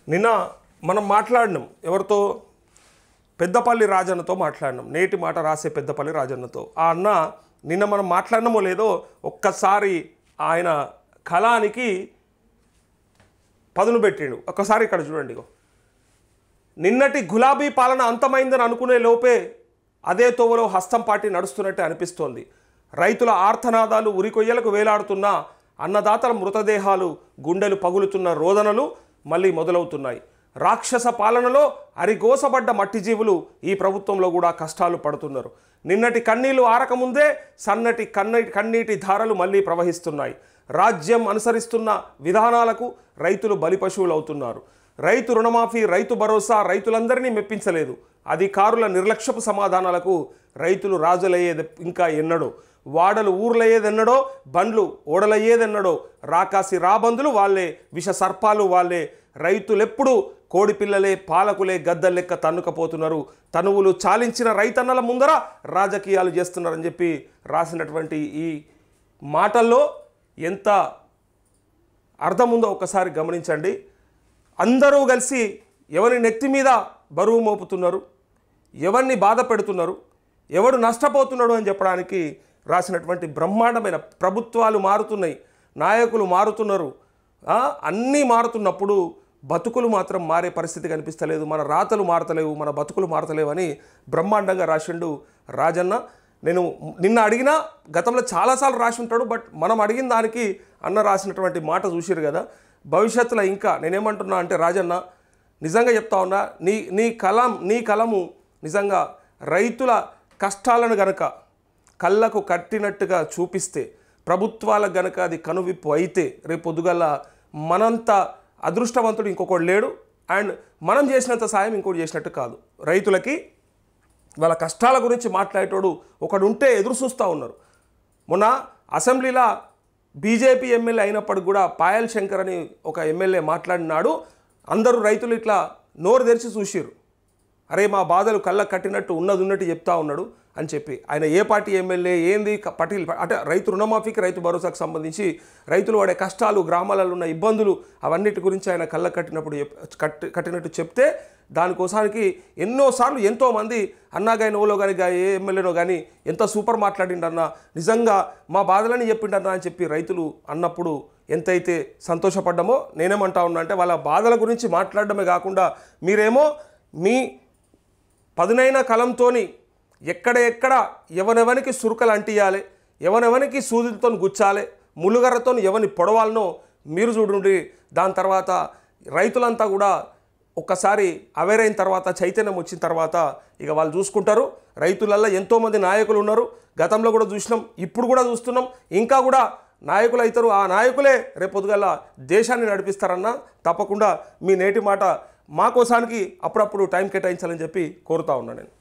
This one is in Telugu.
నిన్న మనం మాట్లాడినాం ఎవరితో పెద్దపల్లి రాజన్నతో మాట్లాడినాం నేటి మాట రాసే పెద్దపల్లి రాజన్నతో ఆ అన్న నిన్న మనం మాట్లాడినామో లేదో ఒక్కసారి ఆయన కళానికి పదును పెట్టిండు ఒక్కసారి ఇక్కడ చూడండి నిన్నటి గులాబీ పాలన అంతమైందని అనుకునే లోపే అదే తోవలో హస్తం పార్టీ నడుస్తున్నట్టే అనిపిస్తోంది రైతుల ఆర్తనాదాలు ఉరికొయ్యలకు వేలాడుతున్న అన్నదాతల మృతదేహాలు గుండెలు పగులుతున్న రోదనలు మళ్ళీ మొదలవుతున్నాయి రాక్షస పాలనలో అరిగోసబడ్డ మట్టి జీవులు ఈ ప్రభుత్వంలో కూడా కష్టాలు పడుతున్నారు నిన్నటి కన్నీళ్లు ఆరకముందే సన్నటి కన్నీటి ధారలు మళ్ళీ ప్రవహిస్తున్నాయి రాజ్యం అనుసరిస్తున్న విధానాలకు రైతులు బలిపశువులు అవుతున్నారు రైతు రుణమాఫీ రైతు భరోసా రైతులందరినీ మెప్పించలేదు అధికారుల నిర్లక్ష్యపు సమాధానాలకు రైతులు రాజులయ్యేది ఇంకా ఎన్నడో వాడలు ఊర్లయ్యేదెన్నడో బండ్లు ఓడలయ్యేదెన్నడో రాకాసి రాబందులు వాళ్ళే విష సర్పాలు వాళ్ళే రైతులెప్పుడు కోడి పిల్లలే పాలకులే గద్దె లెక్క తన్నుకపోతున్నారు తనువులు చాలించిన రైతన్నల ముందర రాజకీయాలు చేస్తున్నారని చెప్పి రాసినటువంటి ఈ మాటల్లో ఎంత అర్థం ఉందో ఒకసారి గమనించండి అందరూ కలిసి ఎవరి నెత్తి మీద బరువు మోపుతున్నారు ఎవరిని బాధ పెడుతున్నారు ఎవడు నష్టపోతున్నాడు అని చెప్పడానికి రాసినటువంటి బ్రహ్మాండమైన ప్రభుత్వాలు మారుతున్నాయి నాయకులు మారుతున్నారు అన్నీ మారుతున్నప్పుడు బతుకులు మాత్రం మారే పరిస్థితి కనిపిస్తలేదు మన రాతలు మారతలేవు మన బతుకులు మారతలేవు అని బ్రహ్మాండంగా రాసిండు రాజన్న నేను నిన్న అడిగినా గతంలో చాలాసార్లు రాసి ఉంటాడు బట్ మనం అడిగిన దానికి అన్న రాసినటువంటి మాట చూసిరు కదా భవిష్యత్తులో ఇంకా నేనేమంటున్నా అంటే రాజన్న నిజంగా చెప్తా ఉన్నా నీ కలము నిజంగా రైతుల కష్టాలను గనక కళ్ళకు కట్టినట్టుగా చూపిస్తే ప్రభుత్వాలకు గనక అది కనువిప్పు అయితే రేపు పొద్దుగల మనంత అదృష్టవంతుడు ఇంకొకడు లేడు అండ్ మనం చేసినంత సాయం ఇంకోటి చేసినట్టు కాదు రైతులకి వాళ్ళ కష్టాల గురించి మాట్లాడేటోడు ఒకడు ఉంటే ఎదురు చూస్తూ ఉన్నారు మొన్న అసెంబ్లీలో బీజేపీ ఎమ్మెల్యే అయినప్పటికి కూడా పాయల్ శంకర్ అని ఒక ఎమ్మెల్యే మాట్లాడినాడు అందరూ రైతులు ఇట్లా నోరు తెరిచి చూసిరు అరే మా బాధలు కళ్ళ కట్టినట్టు ఉన్నట్టు చెప్తా ఉన్నాడు అని చెప్పి ఆయన ఏ పార్టీ ఎమ్మెల్యే ఏంది పటీల్ అంటే రైతు రుణమాఫీకి రైతు భరోసాకు సంబంధించి రైతులు వాడే కష్టాలు గ్రామాలలో ఉన్న ఇబ్బందులు అవన్నిటి గురించి ఆయన కళ్ళ కట్టినట్టు చెప్తే దానికోసానికి ఎన్నోసార్లు ఎంతోమంది అన్నాగాయనోలో కానీ ఏ ఎమ్మెల్యేనో కానీ ఎంత సూపర్ మాట్లాడిండన్నా నిజంగా మా బాధలని చెప్పిండన్నా అని చెప్పి రైతులు అన్నప్పుడు ఎంతైతే సంతోషపడ్డామో నేనేమంటా ఉన్నా అంటే వాళ్ళ బాధల గురించి మాట్లాడడమే కాకుండా మీరేమో మీ పదునైన కలంతోని ఎక్కడ ఎవనెవనికి సురుకలు అంటియాలి ఎవనెవనికి సూదులతో గుచ్చాలి ములుగర్రతో ఎవరిని పొడవాలనో మీరు చూడండి దాని తర్వాత రైతులంతా కూడా ఒక్కసారి అవేర్ అయిన తర్వాత చైతన్యం వచ్చిన తర్వాత ఇక వాళ్ళు చూసుకుంటారు రైతులల్లో ఎంతోమంది నాయకులు ఉన్నారు గతంలో కూడా చూసినాం ఇప్పుడు కూడా చూస్తున్నాం ఇంకా కూడా నాయకులు అవుతారు ఆ నాయకులే రేపొద్దుగల దేశాన్ని నడిపిస్తారన్న తప్పకుండా మీ నేటి మాట మా కోసానికి అప్పుడప్పుడు టైం కేటాయించాలని చెప్పి కోరుతా ఉన్నాను నేను